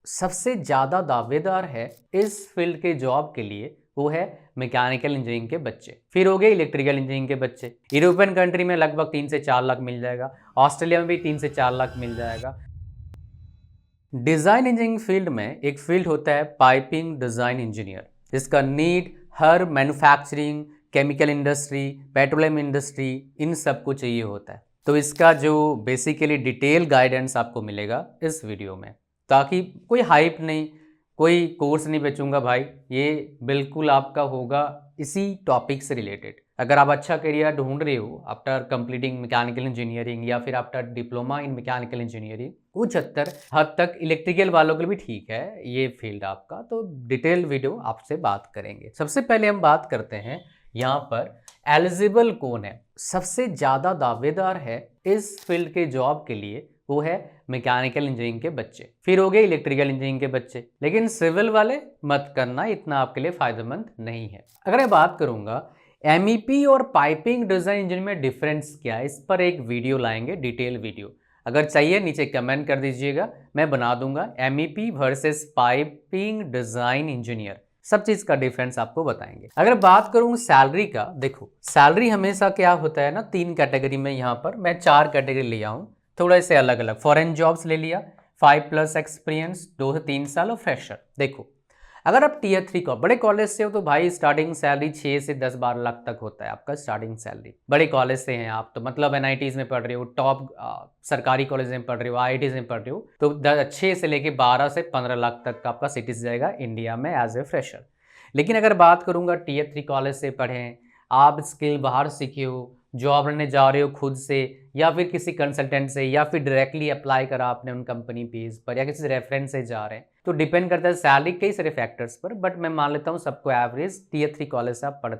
सबसे ज़्यादा दावेदार है इस फील्ड के जॉब के लिए वो है मैकेनिकल इंजीनियरिंग के बच्चे, फिर हो गए इलेक्ट्रिकल इंजीनियरिंग के बच्चे। यूरोपियन कंट्री में लगभग 3 से 4 लाख मिल जाएगा, ऑस्ट्रेलिया में भी 3 से 4 लाख मिल जाएगा। डिज़ाइन इंजीनियरिंग फील्ड में एक फील्ड होता है पाइपिंग डिज़ाइन इंजीनियर, जिसका नीड हर manufacturing, chemical industry, petroleum industry, इन सब को चाहिए होता है। तो इसका जो बेसिकली डिटेल गाइडेंस आपको मिलेगा इस वीडियो में, ताकि कोई हाइप नहीं, कोई कोर्स नहीं बेचूंगा भाई, ये बिल्कुल आपका होगा इसी टॉपिक से रिलेटेड। अगर आप अच्छा करियर ढूंढ रहे हो आफ्टर कंप्लीटिंग मैकेनिकल इंजीनियरिंग या फिर after diploma in mechanical engineering, कुछ हद तक इलेक्ट्रिकल वालों के लिए भी ठीक है ये फील्ड आपका, तो डिटेल वीडियो आपसे बात करेंगे। सबसे पहले हम बात करते हैं यहाँ पर एलिजिबल कौन है। सबसे ज़्यादा दावेदार है इस फील्ड के जॉब के लिए वो है मैकेनिकल इंजीनियरिंग के बच्चे, फिर हो गए इलेक्ट्रिकल इंजीनियरिंग के बच्चे। लेकिन सिविल वाले मत करना, इतना आपके लिए फायदेमंद नहीं है। अगर मैं बात करूंगा MEP और पाइपिंग डिजाइन इंजीनियरिंग में डिफरेंस क्या है, इस पर एक वीडियो लाएंगे, डिटेल वीडियो। अगर चाहिए नीचे कमेंट कर दीजिएगा, मैं बना दूंगा MEP versus piping design engineer, सब चीज का डिफरेंस आपको बताएंगे। अगर बात करूं सैलरी का, देखो सैलरी हमेशा क्या होता है ना, 3 कैटेगरी में, यहाँ पर मैं 4 कैटेगरी लिया हूं, थोड़े से अलग अलग। फॉरेन जॉब्स ले लिया, 5+ एक्सपीरियंस, 2 से 3 साल, और फ्रेशर। देखो अगर आप Tier 3 का बड़े कॉलेज से हो तो भाई स्टार्टिंग सैलरी 6 से 10-12 लाख तक होता है आपका स्टार्टिंग सैलरी। बड़े कॉलेज से हैं आप तो मतलब NITs में पढ़ रहे हो, टॉप सरकारी कॉलेज में पढ़ रहे हो, IITs में पढ़ रहे हो, तो 6 से लेके 12 से 15 लाख तक का आपका सिटीज जाएगा इंडिया में एज ए फ्रेशर। लेकिन अगर बात करूंगा Tier 3 कॉलेज से पढ़े, आप स्किल बाहर सीखे हो, जॉब लेने जा रहे हो खुद से या फिर किसी कंसल्टेंट से, या फिर डायरेक्टली अप्लाई करा आपने उन कंपनी पेज पर, या किसी रेफरेंस से जा रहे हैं, तो डिपेंड करता है सैलरी कई सारे फैक्टर्स पर। बट मैं मान लेता हूँ सबको एवरेज Tier 3 कॉलेज से आप पढ़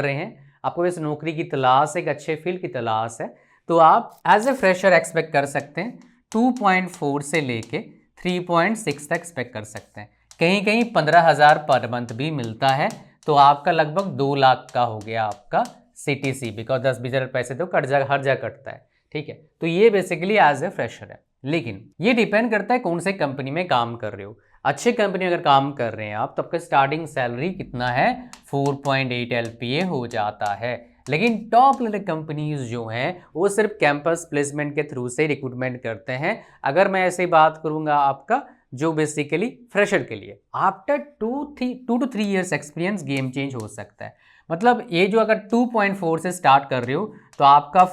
रहे हैं, आपको इस नौकरी की तलाश है, एक अच्छे फील्ड की तलाश है, तो आप एज ए फ्रेशर एक्सपेक्ट कर सकते हैं 2.4 से लेके 3.6 तक एक्सपेक्ट कर सकते हैं। कहीं कहीं 15,000 पर मंथ भी मिलता है, तो आपका लगभग 2 लाख का हो गया आपका CTC, बिकॉज 10-20 हज़ार पैसे तो हर जगह कटता है, ठीक है। तो ये बेसिकली एज ए फ्रेशर है। लेकिन ये डिपेंड करता है कौन से कंपनी में काम कर रहे हो। अच्छे कंपनी अगर काम कर रहे हैं आप, तो आपका स्टार्टिंग सैलरी कितना है, 4.8 LPA हो जाता है। लेकिन टॉप लेवल कंपनीज जो हैं वो सिर्फ कैंपस प्लेसमेंट के थ्रू से रिक्रूटमेंट करते हैं। अगर मैं ऐसे बात करूंगा आपका जो बेसिकली फ्रेशर के लिए after 2 to 3 years experience game change हो सकता है। मतलब ये जो अगर 2.4 से स्टार्ट कर रहे हो तो आपका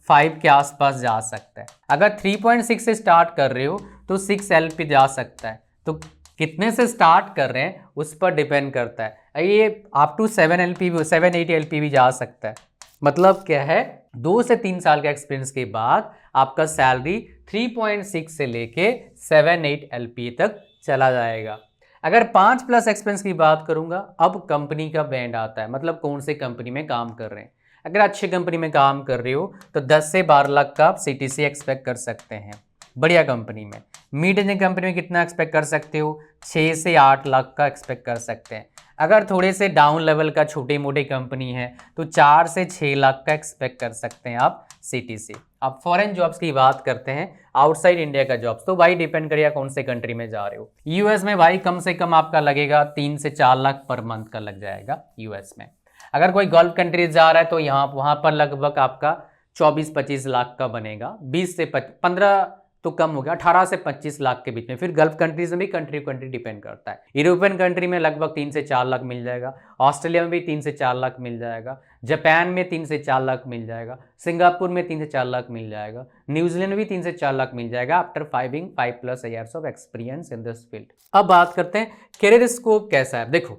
5 के आसपास जा सकता है। अगर 3.6 से स्टार्ट कर रहे हो तो 6 LP जा सकता है। तो कितने से स्टार्ट कर रहे हैं उस पर डिपेंड करता है। ये अप टू 7-8 LP भी जा सकता है। मतलब क्या है, 2 से 3 साल के एक्सपीरियंस के बाद आपका सैलरी 3.6 से लेके 7-8 LP तक चला जाएगा। अगर 5+ एक्सपीरियंस की बात करूंगा, अब कंपनी का बैंड आता है, मतलब कौन से कंपनी में काम कर रहे हैं। अगर अच्छी कंपनी में काम कर रहे हो तो 10 से 12 लाख का आप CTC एक्सपेक्ट कर सकते हैं बढ़िया कंपनी में। मिड रेंज कंपनी में कितना एक्सपेक्ट कर सकते हो, 6 से 8 लाख का एक्सपेक्ट कर सकते हैं। अगर थोड़े से डाउन लेवल का छोटी मोटी कंपनी है तो 4 से 6 लाख का एक्सपेक्ट कर सकते हैं आप CTC। अब फॉरेन जॉब्स की बात करते हैं, आउटसाइड इंडिया का जॉब्स, तो भाई डिपेंड करेगा कौन से कंट्री में जा रहे हो। US में भाई कम से कम आपका लगेगा 3 से 4 लाख पर मंथ का लग जाएगा US में। अगर कोई गल्फ कंट्री जा रहा है तो वहां पर लगभग आपका 24-25 लाख का बनेगा, 20 से 15 तो कम हो गया, 18 से 25 लाख के बीच में। फिर गल्फ कंट्रीज में भी कंट्री डिपेंड करता है। यूरोपियन कंट्री में लगभग 3 से 4 लाख मिल जाएगा, ऑस्ट्रेलिया में भी 3 से 4 लाख मिल जाएगा, जापान में 3 से 4 लाख मिल जाएगा, सिंगापुर में 3 से 4 लाख मिल जाएगा, न्यूजीलैंड में भी 3 से 4 लाख मिल जाएगा after 5+ years of experience in this field. अब बात करते हैं करियर स्कोप कैसा है। देखो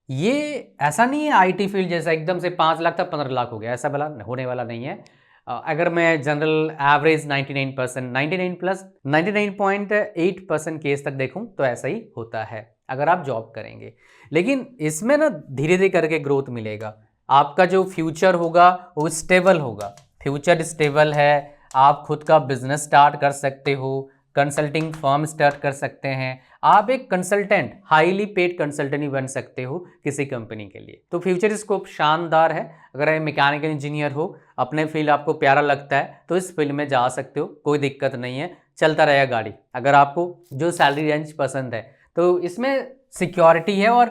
ये ऐसा नहीं है IT फील्ड जैसा एकदम से 5 लाख तक 15 लाख हो गया, ऐसा वाला होने वाला नहीं है। अगर मैं जनरल एवरेज 99.8% केस तक देखूं तो ऐसा ही होता है अगर आप जॉब करेंगे। लेकिन इसमें ना धीरे धीरे करके ग्रोथ मिलेगा। आपका जो फ्यूचर होगा वो स्टेबल होगा, फ्यूचर स्टेबल है। आप खुद का बिजनेस स्टार्ट कर सकते हो, कंसल्टिंग फर्म स्टार्ट कर सकते हैं, आप एक कंसल्टेंट, हाईली पेड कंसल्टेंट भी बन सकते हो किसी कंपनी के लिए। तो फ्यूचर स्कोप शानदार है। अगर आप मैकेनिकल इंजीनियर हो, अपने फील्ड आपको प्यारा लगता है तो इस फील्ड में जा सकते हो, कोई दिक्कत नहीं है। चलता रहेगा गाड़ी। अगर आपको जो सैलरी रेंज पसंद है तो इसमें सिक्योरिटी है और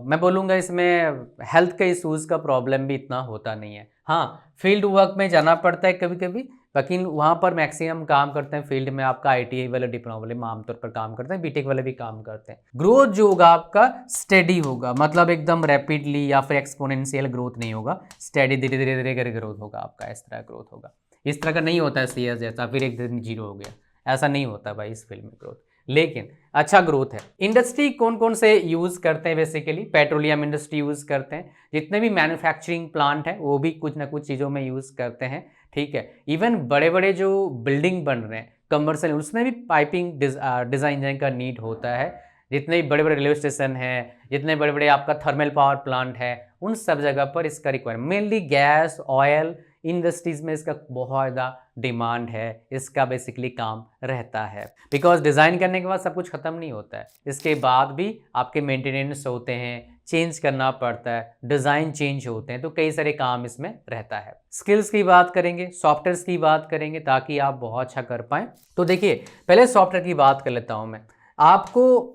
मैं बोलूँगा इसमें हेल्थ के इशूज़ का प्रॉब्लम भी इतना होता नहीं है। हाँ, फील्ड वर्क में जाना पड़ता है कभी कभी, लेकिन वहाँ पर मैक्सिमम काम करते हैं फील्ड में आपका आईटीआई वाले डिप्लोमा वाले आमतौर पर काम करते हैं, बीटेक वाले भी काम करते हैं। ग्रोथ जो होगा आपका स्टेडी होगा, मतलब एकदम रैपिडली या फिर एक्सपोनेंशियल ग्रोथ नहीं होगा, स्टेडी धीरे धीरे धीरे करके ग्रोथ होगा आपका, इस तरह ग्रोथ होगा। इस तरह का नहीं होता है सीएस जैसा फिर एक दिन जीरो हो गया, ऐसा नहीं होता भाई इस फील्ड में ग्रोथ, लेकिन अच्छा ग्रोथ है। इंडस्ट्री कौन कौन से यूज़ करते हैं? बेसिकली पेट्रोलियम इंडस्ट्री यूज़ करते हैं, जितने भी मैन्युफैक्चरिंग प्लांट है वो भी कुछ ना कुछ चीज़ों में यूज़ करते हैं, ठीक है। इवन बड़े बड़े जो बिल्डिंग बन रहे हैं कमर्शियल, उसमें भी पाइपिंग डिज़ाइन का नीड होता है। जितने भी बड़े बड़े रेलवे स्टेशन हैं, जितने बड़े बड़े आपका थर्मल पावर प्लांट है, उन सब जगह पर इसका requirement, mainly gas oil industries में इसका बहुत ज़्यादा डिमांड है, इसका बेसिकली काम रहता है। बिकॉज डिज़ाइन करने के बाद सब कुछ ख़त्म नहीं होता है, इसके बाद भी आपके मेंटेनेंस होते हैं, चेंज करना पड़ता है, डिज़ाइन चेंज होते हैं, तो कई सारे काम इसमें रहता है। स्किल्स की बात करेंगे, सॉफ्टवेयर्स की बात करेंगे ताकि आप बहुत अच्छा कर पाएँ। तो देखिए पहले सॉफ्टवेयर की बात कर लेता हूँ मैं। आपको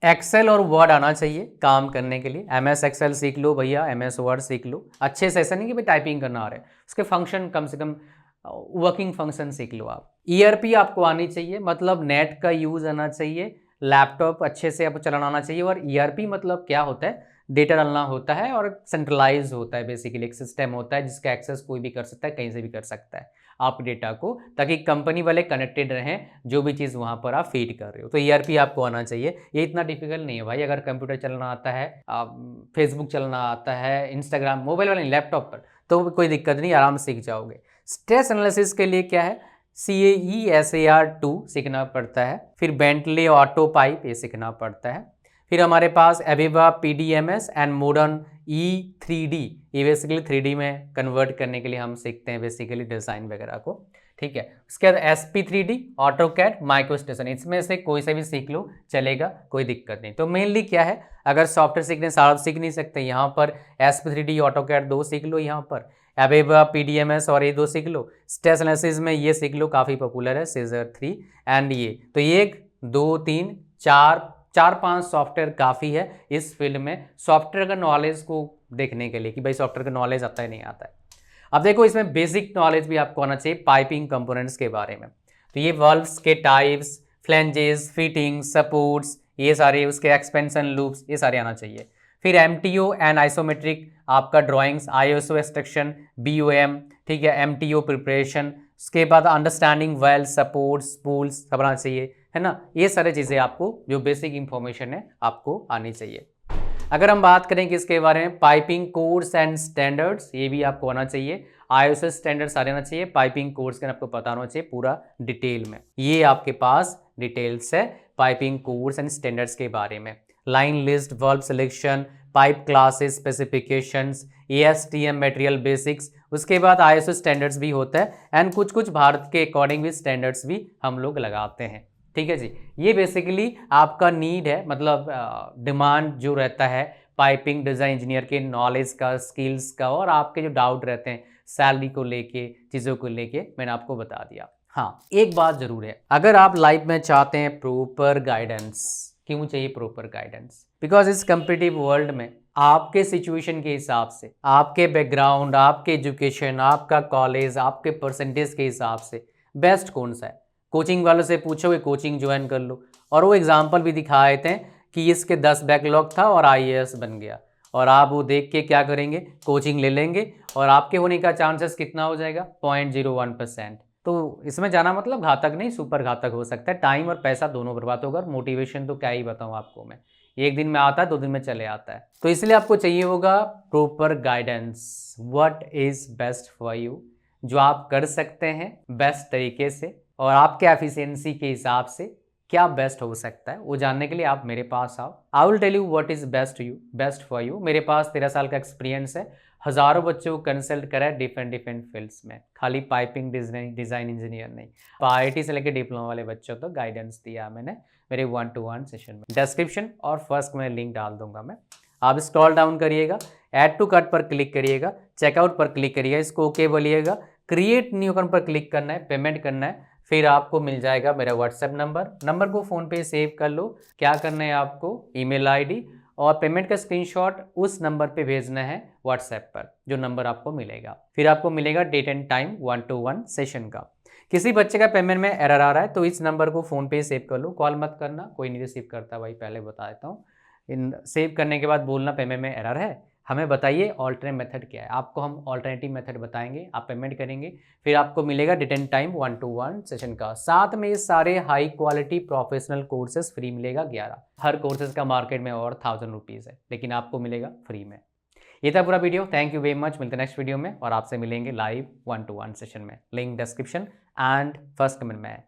एक्सेल और वर्ड आना चाहिए काम करने के लिए। MS एक्सेल सीख लो भैया, MS वर्ड सीख लो अच्छे से, ऐसा नहीं कि भाई टाइपिंग करना आ रहा है, उसके फंक्शन कम से कम वर्किंग फंक्शन सीख लो आप। ERP आपको आनी चाहिए, मतलब नेट का यूज़ आना चाहिए, लैपटॉप अच्छे से आपको चलाना आना चाहिए। और ERP मतलब क्या होता है? डेटा डालना होता है और सेंट्रलाइज होता है, बेसिकली एक सिस्टम होता है जिसका एक्सेस कोई भी कर सकता है, कहीं से भी कर सकता है आप डेटा को, ताकि कंपनी वाले कनेक्टेड रहें जो भी चीज़ वहाँ पर आप फीड कर रहे हो। तो ERP आपको आना चाहिए, ये इतना डिफिकल्ट नहीं है भाई। अगर कंप्यूटर चलाना आता है, फेसबुक चलाना आता है, इंस्टाग्राम मोबाइल वाले लैपटॉप पर, तो कोई दिक्कत नहीं, आराम से सीख जाओगे। स्ट्रेस एनालिसिस के लिए क्या है? CAESAR2 सीखना पड़ता है, फिर बेंटले ऑटो पाइप ये सीखना पड़ता है, फिर हमारे पास एविवा PDMS एंड मॉडर्न E3D, ये बेसिकली 3D में कन्वर्ट करने के लिए हम सीखते हैं बेसिकली डिज़ाइन वगैरह को, ठीक है। उसके बाद SP3D, ऑटोकैड, माइक्रोस्टेशन, इसमें से कोई सा भी सीख लो चलेगा, कोई दिक्कत नहीं। तो मेनली क्या है, अगर सॉफ्टवेयर सीखने सारा सीख नहीं सकते, यहाँ पर SP3D ऑटोकैड 2 सीख लो, यहाँ पर एविवा PDMS और ये 2 सीख लो। स्ट्रेस एनालिसिस में ये सीख लो, काफ़ी पॉपुलर है, सीजर 3 एंड ये। तो ये 1 2 3 4 5 सॉफ्टवेयर काफ़ी है इस फील्ड में सॉफ्टवेयर का नॉलेज को देखने के लिए कि भाई सॉफ्टवेयर का नॉलेज आता है नहीं आता है। अब देखो इसमें बेसिक नॉलेज भी आपको आना चाहिए पाइपिंग कंपोनेंट्स के बारे में। तो ये वाल्व्स के टाइप्स, फ्लेंजेस, फिटिंग्स, सपोर्ट्स, ये सारे, उसके एक्सपेंशन लूप्स, ये सारे आना चाहिए। फिर MTO एंड आइसोमेट्रिक आपका ड्राइंग्स, ISO एक्सट्रैक्शन, BOM, ठीक है, MTO प्रिपरेशन, उसके बाद अंडरस्टैंडिंग वेल, सपोर्ट्स, पूल्स सब आना चाहिए, है ना। ये सारी चीज़ें आपको जो बेसिक इंफॉर्मेशन है आपको आनी चाहिए। अगर हम बात करें कि इसके बारे में पाइपिंग कोड्स एंड स्टैंडर्ड्स, ये भी आपको आना चाहिए। ISO स्टैंडर्ड सारे आना चाहिए, पाइपिंग कोड्स का आपको पता होना चाहिए पूरा डिटेल में। ये आपके पास डिटेल्स है पाइपिंग कोड्स एंड स्टैंडर्ड्स के बारे में। Line list, verb selection, pipe classes, specifications, ASTM material basics, उसके बाद ISO स्टैंडर्ड्स भी होता है एंड कुछ कुछ भारत के अकॉर्डिंग भी स्टैंडर्ड्स भी हम लोग लगाते हैं, ठीक है जी। ये बेसिकली आपका नीड है, मतलब डिमांड जो रहता है पाइपिंग डिज़ाइन इंजीनियर के नॉलेज का, स्किल्स का, और आपके जो डाउट रहते हैं सैलरी को लेके, चीज़ों को लेके, मैंने आपको बता दिया। हाँ, एक बात ज़रूर है, अगर आप लाइफ में चाहते हैं प्रॉपर गाइडेंस, क्यों चाहिए प्रॉपर गाइडेंस? बिकॉज इस कम्पिटिटिव वर्ल्ड में आपके सिचुएशन के हिसाब से, आपके बैकग्राउंड, आपके एजुकेशन, आपका कॉलेज, आपके परसेंटेज के हिसाब से बेस्ट कौन सा है? कोचिंग वालों से पूछोगे, कोचिंग ज्वाइन कर लो। और वो एग्जाम्पल भी दिखाए थे कि इसके 10 बैकलॉग था और IAS बन गया, और आप वो देख के क्या करेंगे, कोचिंग ले लेंगे और आपके होने का चांसेस कितना हो जाएगा? 0.01%। तो इसमें जाना मतलब घातक नहीं, सुपर घातक हो सकता है, टाइम और पैसा दोनों बर्बाद होगा। और मोटिवेशन तो क्या ही बताऊँ आपको मैं, एक दिन में आता है, 2 दिन में चले आता है। तो इसलिए आपको चाहिए होगा proper guidance, what is best for you, जो आप कर सकते हैं बेस्ट तरीके से, और आपके एफिशिएंसी के हिसाब से क्या बेस्ट हो सकता है, वो जानने के लिए आप मेरे पास आओ। I will tell you what is best for you. मेरे पास 13 साल का एक्सपीरियंस है, हज़ारों बच्चों को कंसल्ट करा है डिफरेंट फील्ड्स में, खाली पाइपिंग डिज़ाइन इंजीनियर नहीं, IIT से लेकर डिप्लोमा वाले बच्चों तो गाइडेंस दिया मैंने मेरे 1-to-1 सेशन में। डिस्क्रिप्शन और फर्स्ट में लिंक डाल दूंगा मैं, आप स्क्रॉल डाउन करिएगा, ऐड टू कार्ट पर क्लिक करिएगा, चेकआउट पर क्लिक करिएगा, इसको ओके बोलिएगा, क्रिएट न्यू अकाउंट पर क्लिक करना है, पेमेंट करना है, फिर आपको मिल जाएगा मेरा व्हाट्सएप नंबर को फ़ोन पे सेव कर लो। क्या करना है आपको, ईमेल आईडी और पेमेंट का स्क्रीनशॉट उस नंबर पे भेजना है व्हाट्सएप पर, जो नंबर आपको मिलेगा। फिर आपको मिलेगा date and time 1-to-1 session का। किसी बच्चे का पेमेंट में एरर आ रहा है तो इस नंबर को फ़ोन पे सेव कर लो, कॉल मत करना, कोई नहीं रिसीव करता भाई, पहले बता देता हूँ। इन सेव करने के बाद बोलना पेमेंट में एरर है, हमें बताइए ऑल्टरनेट मेथड क्या है। आपको हम ऑल्टरनेटिव मेथड बताएंगे, आप पेमेंट करेंगे, फिर आपको मिलेगा date and time 1-to-1 session का। साथ में ये सारे high quality professional courses free मिलेगा 11। हर कोर्सेज का मार्केट में और 1000 रुपीज़ है, लेकिन आपको मिलेगा फ्री में। ये था पूरा video. Thank you very much. मिलते हैं नेक्स्ट वीडियो में और आपसे मिलेंगे लाइव 1-to-1 सेशन में। Link description and first comment में है।